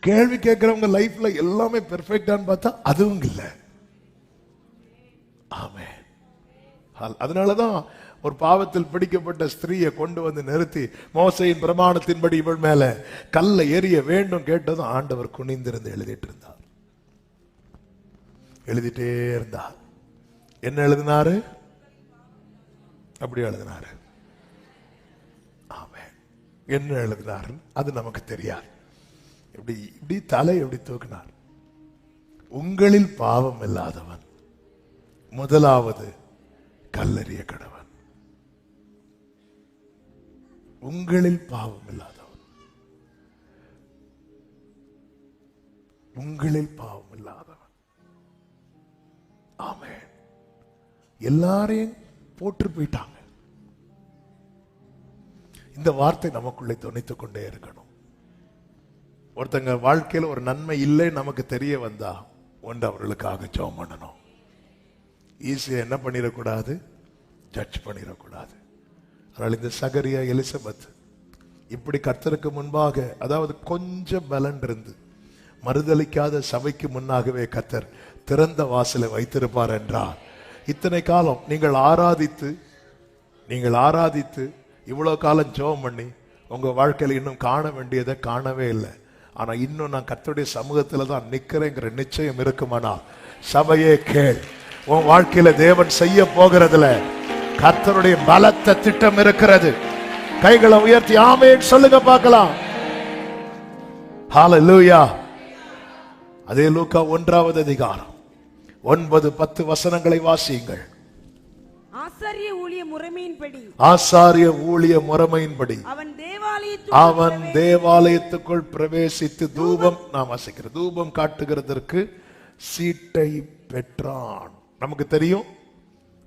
கேள்வி கேட்கிறவங்க லைஃப்ல எல்லாமே பெர்ஃபெக்டான்னு பார்த்தா அதுவும் இல்லை. ஆமென். அதனாலதான் ஒரு பாவத்தில் பிடிக்கப்பட்ட ஸ்திரீயை கொண்டு வந்து நிறுத்தி மோசையின் பிரமாணத்தின்படி இவள் மேல கல்லை எறிய வேண்டும் கேட்டதும் ஆண்டவர் குனிந்திருந்து எழுதிட்டு இருந்தார். எழுதிட்டே இருந்தார். என்ன எழுதினாரு? அப்படி எழுதினாரு. ஆமென். என்ன எழுதினாரு அது நமக்கு தெரியாது. இப்படி இப்படி தலை எப்படி தூக்கினார். உங்களில் பாவம் இல்லாதவன் முதலாவது கல்லெறிய கடவன். உங்களில் பாவம் இல்லாதவன், உங்களில் பாவம் இல்லாதவன். ஆமென். எல்லாரையும் போட்டு போயிட்டாங்க. இந்த வார்த்தை நமக்குள்ளே துணித்துக் கொண்டே இருக்கணும். ஒருத்தங்க வாழ்க்கையில் ஒரு நன்மை இல்லை நமக்கு தெரிய வந்தா ஒன்று அவர்களுக்காக ஜெபம் பண்ணணும். ஈஸியா என்ன பண்ணிடக்கூடாது? ஜட்ஜ் பண்ணிடக்கூடாது. அதனால் இந்த சகரியா எலிசபெத் இப்படி கர்த்தருக்கு முன்பாக, அதாவது கொஞ்சம் பலன் இருந்து மறுதலிக்காத சபைக்கு முன்னாகவே கர்த்தர் திறந்த வாசலை வைத்திருப்பார் என்றால், இத்தனை காலம் நீங்கள் ஆராதித்து இவ்வளவு காலம் ஜெபம் பண்ணி உங்க வாழ்க்கையில இன்னும் காண வேண்டியதை காணவே இல்லை. ஆனா இன்னும் நான் கர்த்தருடைய சமூகத்துல தான் நிக்கிறேங்கிற நிச்சயம் இருக்குமானா, சபையே கேள், உன் வாழ்க்கையில தேவன் செய்ய போகிறதுல கர்த்தருடைய பலத்த திட்டம் இருக்கிறது. கைகளை உயர்த்தி ஆமென் சொல்லுங்க பார்க்கலாம். ஹல்லேலூயா. அதே லூக்கா 1வது அதிகாரம் 9-10 வசனங்களை வாசியுங்கள். ஆசாரிய ஊழிய முறைமையின்படி அவன் தேவாலயத்துக்குள் பிரவேசித்து தூபம், நாம் வாசிக்கிற தூபம் காட்டுகிறதற்கு சீட்டை பெற்றான். நமக்கு தெரியும்,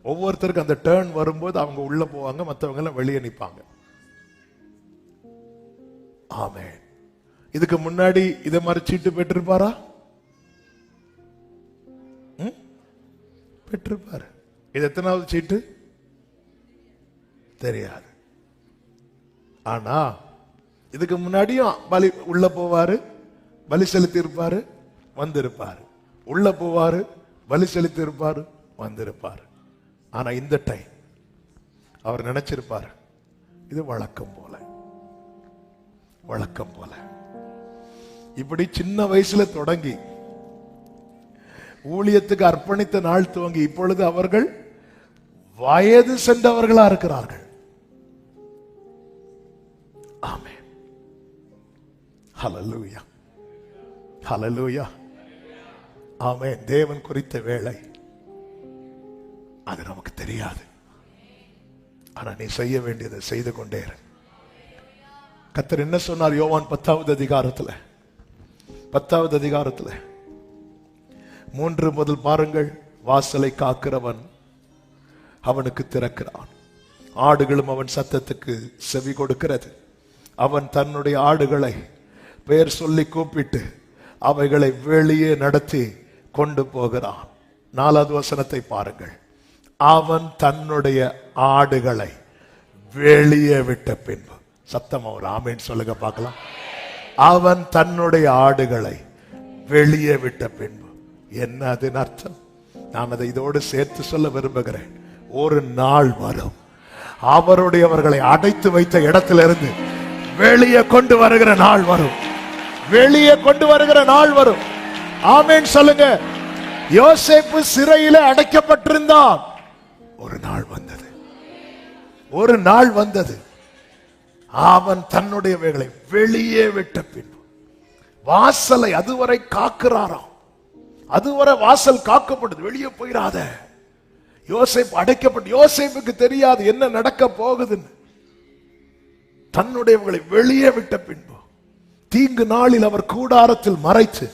ஒவ்வொருத்தருக்கு அந்த டர்ன் வரும்போது அவங்க உள்ள போவாங்க, மற்றவங்க எல்லாம் வெளியே நிற்பாங்க. ஆமென். இதுக்கு முன்னாடி இதை மாதிரி சீட்டு பெற்றிருப்பாரா? பெற்றிருப்பாரு. இது எத்தனாவது சீட்டு தெரியாது. ஆனா இதுக்கு முன்னாடியும் பலி உள்ள போவாரு, பலி செலுத்தி இருப்பாரு, வந்திருப்பாரு. உள்ள போவாரு, பலி செலுத்தி இருப்பாரு, வந்திருப்பாரு. ஆனா இந்த டைம் அவர் நினைச்சிருப்பாரு, இது வழக்கம் போல. இப்படி சின்ன வயசுல தொடங்கி ஊழியத்துக்கு அர்ப்பணித்த நாள் துவங்கி இப்பொழுது அவர்கள் வயது சென்றவர்களா இருக்கிறார்கள். ஆமென். ஹல்லேலூயா. ஹல்லேலூயா. ஆமென். தேவன் குறித்த வேளை அது நமக்கு தெரியாது. ஆனா நீ செய்ய வேண்டியதை செய்து கொண்டே இரு. கர்த்தர் என்ன சொன்னார்? யோவான் 10வது அதிகாரத்துல 3 முதல் பாருங்கள். வாசலை காக்கிறவன் அவனுக்கு திறக்கிறான், ஆடுகளும் அவன் சத்தத்துக்கு செவி கொடுக்கிறது. அவன் தன்னுடைய ஆடுகளை பெயர் சொல்லி கூப்பிட்டு அவைகளை வெளியே நடத்தி கொண்டு போகிறான். 4வது வசனத்தை பாருங்கள். அவன் தன்னுடைய ஆடுகளை வெளியே விட்ட பின்பு, சத்தமா ஒரு ஆமென் சொல்லுங்க பார்க்கலாம். அவன் தன்னுடைய ஆடுகளை வெளியே விட்ட பின்பு. என்ன அதன் அர்த்தம்? நான் அதை இதோடு சேர்த்து சொல்ல விரும்புகிறேன். ஒரு நாள் வரும், அவருடையவர்களை அடைத்து வைத்த இடத்திலிருந்து வெளியே கொண்டு வருகிற நாள் வரும். ஆமென் சொல்லுங்க. யோசேப்பு சிறையில அடைக்கப்பட்டிருந்தான். ஒரு நாள் வந்தது, அவன் தன்னுடையவைகளை வெளியே விட்ட பின்பு வாசலை அதுவரை காக்கிறாராம். அதுவரை வாசல் காக்கப்படுது, வெளியே போயிடாத. யோசேப்பு அடைக்கப்பட்டு, யோசேப்புக்கு தெரியாது என்ன நடக்க போகுதுன்னு. தன்னுடையவர்களை வெளியே விட்ட பின்பு தீங்கு நாளில் அவர் கூடாரத்தில் மறைத்து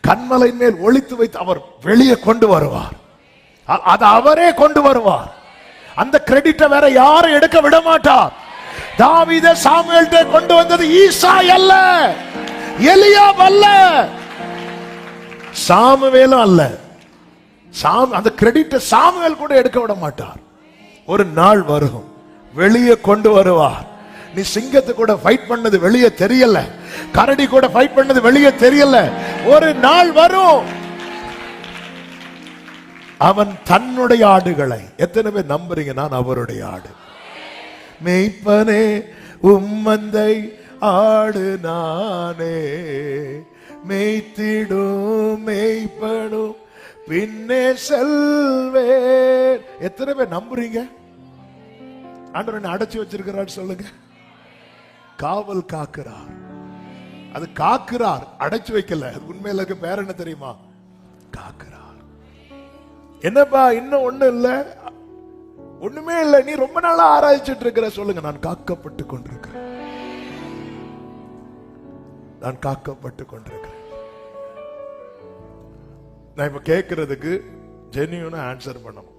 கன்மலை மேல் ஒளித்து வைத்து அவர் வெளியே கொண்டு வருவார். அது அவரே கொண்டு வருவார். அந்த கிரெடிட்டை வேற யாரும் எடுக்க விட மாட்டார். தாவீதை சாமுவேல்கிட்ட கொண்டு வந்தது ஈசாய் அல்ல, எலியாப் அல்ல, சாமுவேலும் அல்ல. அந்த கிரெடிட்டை சாமுவேல் கூட எடுக்க விட மாட்டார். ஒரு நாள் வரும், வெளியே கொண்டு வருவார். நீ சிங்கத்தை கூட ஃபைட் பண்ணது வெளியே தெரியல, கரடி கூட ஃபைட் பண்ணது வெளியே தெரியல. ஒரு நாள் வரும் அவன் தன்னுடைய ஆடுகளை, எத்தனை பேர் நம்புறீங்க நான் அவருடைய ஆடு? மேய்ப்பனே உம்மந்தை ஆடு நானே, மேய்த்திடும் மேய்ப்பனும் பின்னே செல்வேன். எத்தனை பேர் நம்புறீங்க? ஆண்டவர் என்ன அடைச்சு வச்சிருக்கிறார் சொல்லுங்க. காவல் காக்கிறார். அது காக்கிறார், அடைச்சு வைக்கல. அது உண்மையில இருக்க பேர் என்ன தெரியுமா? காக்கிறார். என்னப்பா இன்னும் ஒண்ணு இல்ல, ஒண்ணுமே இல்ல, நீ ரொம்ப நாளா ஆராய்ச்சிட்டு இருக்கிற சொல்லுங்க. நான் காக்கப்பட்டு கொண்டிருக்கிறேன், நான் காக்கப்பட்டு கொண்டிருக்கிறேன். நான் இப்ப கேட்கறதுக்கு ஜென்யூனா ஆன்சர் பண்ணணும்.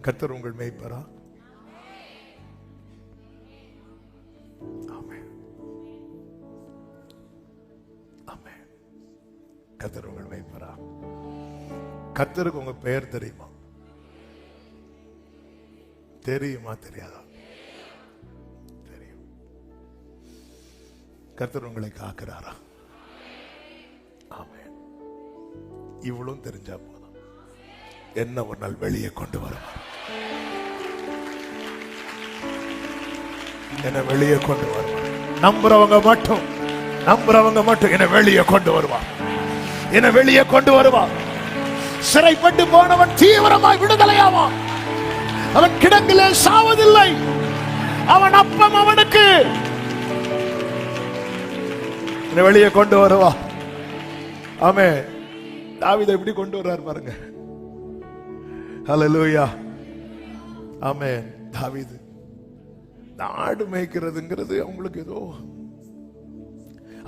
கர்த்தர் உங்கள் மேய்ப்பரா? ஆமென், ஆமென். கர்த்தர் உங்கள் மேய்ப்பரா? கர்த்தருக்கு உங்க பெயர் தெரியுமா? தெரியுமா தெரியாதா? தெரியும். கர்த்தர் உங்களை காக்கிறாரா? ஆமென். இவ்வளவும் தெரிஞ்சா போதும், என்ன ஒரு நாள் வெளியே கொண்டு வருவார். என்ன வெளியே கொண்டு வருவார். நம்புறவங்க மட்டும் என்ன வெளியே கொண்டு வருவார். என்ன வெளியே கொண்டு வருவார். சிறைப்பட்டு போனவன் தீவிரமாய் விடுதலையாவான். அவன் கிடங்கிலே சாவதில்லை. அவன் அப்பம் அவனுக்கு வெளியே கொண்டு வருவா. ஆமே. தாவீதை எப்படி கொண்டு வர்றார் பாருங்க. ஹல்லேலூயா. ஆமென். தாவீது ஆடு மேய்க்கிறதுங்கிறது அவங்களுக்கு ஏதோ,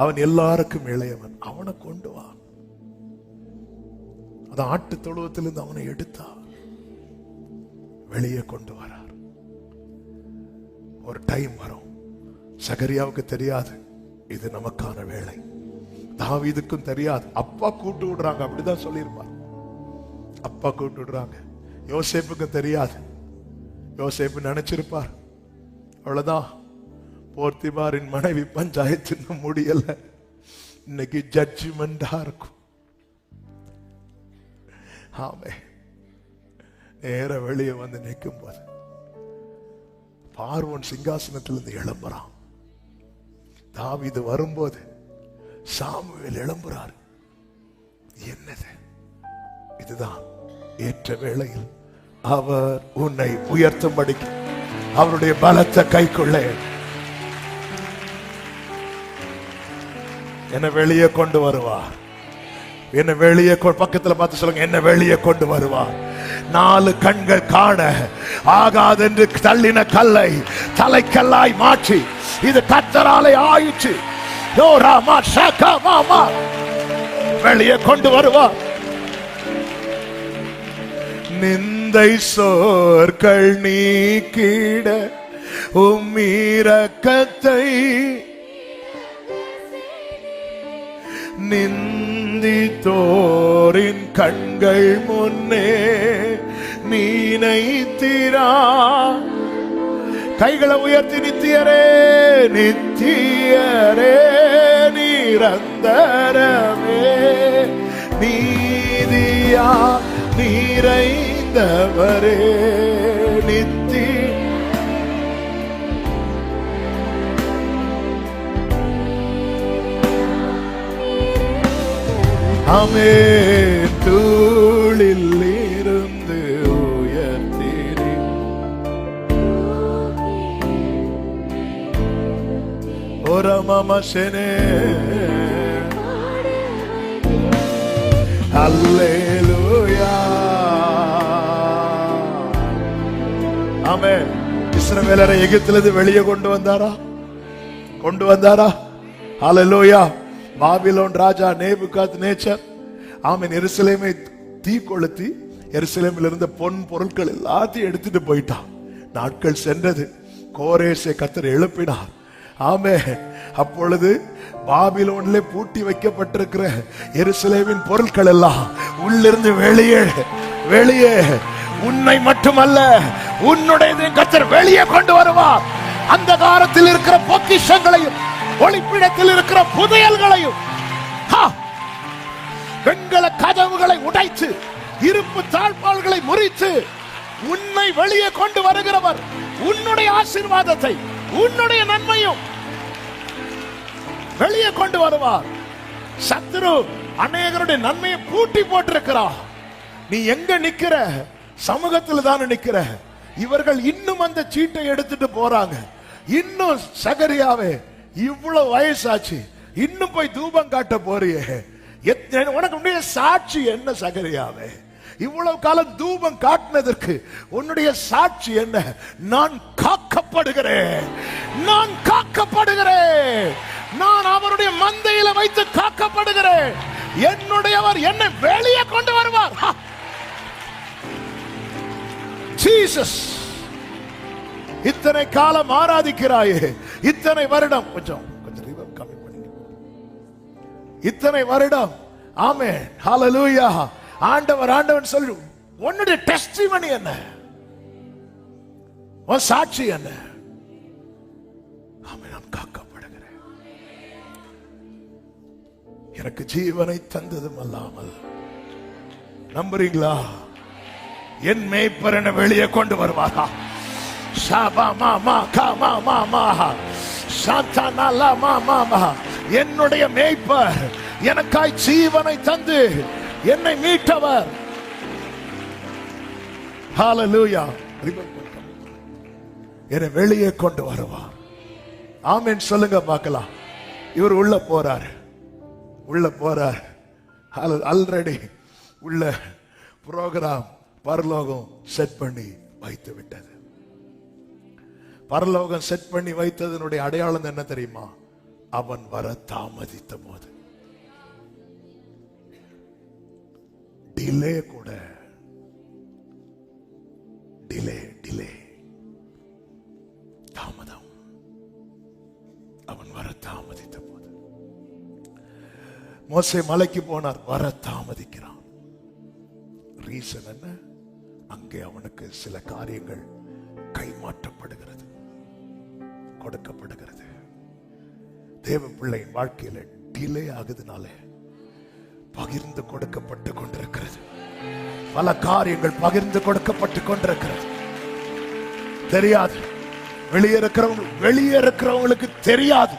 அவன் எல்லாருக்கும் இளையவன். அவனை கொண்டு வா. அது ஆட்டு தொழுவத்திலிருந்து அவனை எடுத்தார், வெளியே கொண்டு வரார். ஒரு டைம் வரும், சகரியாவுக்கு தெரியாது இது நமக்கான வேலை. தாவீதுக்கும் தெரியாது. அப்பா கூட்டு விடுறாங்க, அப்படிதான் சொல்லியிருப்பார். அப்பா கூட்டு விடுறாங்க. யோசேப்புக்கு தெரியாது. யோசேப்பு நினைச்சிருப்பார் அவ்வளவுதான், போர்த்திபாரின் மனைவி பஞ்சாயத்து முடியல, இன்னைக்கு ஜட்ஜ்மெண்டா இருக்கும். ஆமே. நேர வெளியே வந்து நிற்கும் போது பார்வோன் சிங்காசனத்திலிருந்து எழும்புறான். தாவீது வரும்போது சாமுவேல் எழும்புறார். என்னது இதுதான் ஏற்ற வேளையில் அவர் உன்னை உயர்த்தும்படிக்கு அவருடைய பலத்த கைக்குள்ளே என்ன வெளியே கொண்டு வருவார். என்ன வெளியே பக்கத்துல பார்த்து சொல்லுங்க, என்ன வெளியே கொண்டு வருவார். 4 கண்கள் காண ஆகாது என்று தள்ளின கல்லை தலைக்கல்லாய் மாற்றி இது கர்த்தராலே ஆயிற்று. வெளியே கொண்டு வருவார். நிந்தை சோர்கள் நீக்கிட உம்மீரக்கத்தை நிந்தித்தோரின் கண்கள் முன்னே நீனைத்திரா. கைகளை உயர்த்தி நித்தியரே நித்தியரே நிரந்தரமே நீதியா நிறைந்தவரே நித்தி. ஆமென். தூளில் இருந்து உயர்த்திரி ஓரமமசனே. அல்லேலூயா. ஆமென். இஸ்ரவேலரை எகிப்திலிருந்து வெளியே கொண்டு வந்தாரா? அல்லேலூயா. பாபிலோன் ராஜா நேபுகாத்நேச்சர் ஆமென் எருசலேமை தீ கொளுத்தி எருசலேமில் இருந்த பொன் பொருட்கள் எல்லாத்தையும் எடுத்துட்டு போயிட்டான். நாட்கள் சென்றது. கோரேசை கர்த்தர் எழுப்பினார். ஆமென். அப்பொழுது பாபிலோனிலே பூட்டி வைக்கப்பட்டிருக்கிற எருசலேமின் பொருட்கள் எல்லாம் உள்ளிருந்து வெளியே உன்னை மட்டுமல்ல உன்னுடைய கர்த்தர் வெளியே கொண்டு வருவார். அந்தகாரத்தில் இருக்கிற பொக்கிஷங்களையும் ஒளிப்பிடத்தில் இருக்கிற புதையல்களையும் வெண்கல கதவுகளை உடைத்து இருப்பு தாழ்பால்களை முறித்து உன்னை வெளியே கொண்டு வருகிறவர் உன்னுடைய ஆசீர்வாதத்தை உன்னுடைய நன்மையும் வெளியே கொண்டு வருவார். சத்துரு அநேகருடைய நன்மையை பூட்டி போட்டிருக்கிறார். நீ எங்க நிக்கிற? சமூகத்தில் தானே நிக்கிற. இவர்கள் இன்னும் அந்த சீட்டை எடுத்துட்டு போறாங்க. இன்னும் சகரியாவே இவ்வளவு வயசாச்சு, இன்னும் போய் தூபம் காட்ட போறியே, உனக்கு சாட்சி என்ன? சகரியாவே இவ்வளவு காலம் தூபம் காட்டினதற்கு உன்னுடைய சாட்சி என்ன? நான் காக்கப்படுகிறேன், நான் காக்கப்படுகிறேன், நான் அவருடைய மந்தையில வைத்து காக்கப்படுகிறேன். என்னுடையவர் என்னை வெளியே கொண்டு வருவார். ஜீசஸ், இத்தனை காலம் ஆராதிக்கிறாயே, இத்தனை வருடம், கொஞ்சம் கம்மி பண்ணி, இத்தனை வருடம், ஆமென், ஹல்லேலூயா. ஆண்டவர் ஆண்டவன் சொல்லு, உன்னுடைய டெஸ்டிமனி என்ன? உன் சாட்சி என்ன? ஆமென், நான் காக்கப்படுகிறேன். எனக்கு ஜீவனை தந்ததும் அல்லாமல், நம்புறீங்களா? என் மேய்ப்பர் என்னை வெளியே கொண்டு வருவாரா? என்னுடைய மேய்ப்பர் எனக்காய் ஜீவனை தந்து என்னை மீட்டவர். ஹல்லேலூயா. என்னை வெளியே கொண்டு வருவார். ஆமென் சொல்லுங்க பார்க்கலாம். இவர் உள்ள போறார், உள்ள போறார். ஆல்ரெடி உள்ள புரோகிராம் பரலோகம் செட் பண்ணி வைத்து விட்டது. பரலோகம் செட் பண்ணி வைத்ததனுடைய அடையாளம் என்ன தெரியுமா? அவன் வர தாமதித்த போது, டிலே கூட, டிலே டிலே தாமதம், அவன் வர தாமதித்த போது. மோசே மலைக்கு போனார், வர தாமதிக்கிறான். ரீசன் என்ன? அங்கே அவனுக்கு சில காரியங்கள் கைமாற்றப்படுகிறது, கொடுக்கப்படுகிறது. தேவ பிள்ளையின் வாழ்க்கையில டிலே ஆகுதுனால பகிர்ந்து கொடுக்கப்பட்டு கொண்டிருக்கிறது. பல காரியங்கள் பகிர்ந்து கொடுக்கப்பட்டு கொண்டிருக்கிறது. தெரியாது, வெளியே இருக்கிறவங்களுக்கு தெரியாது.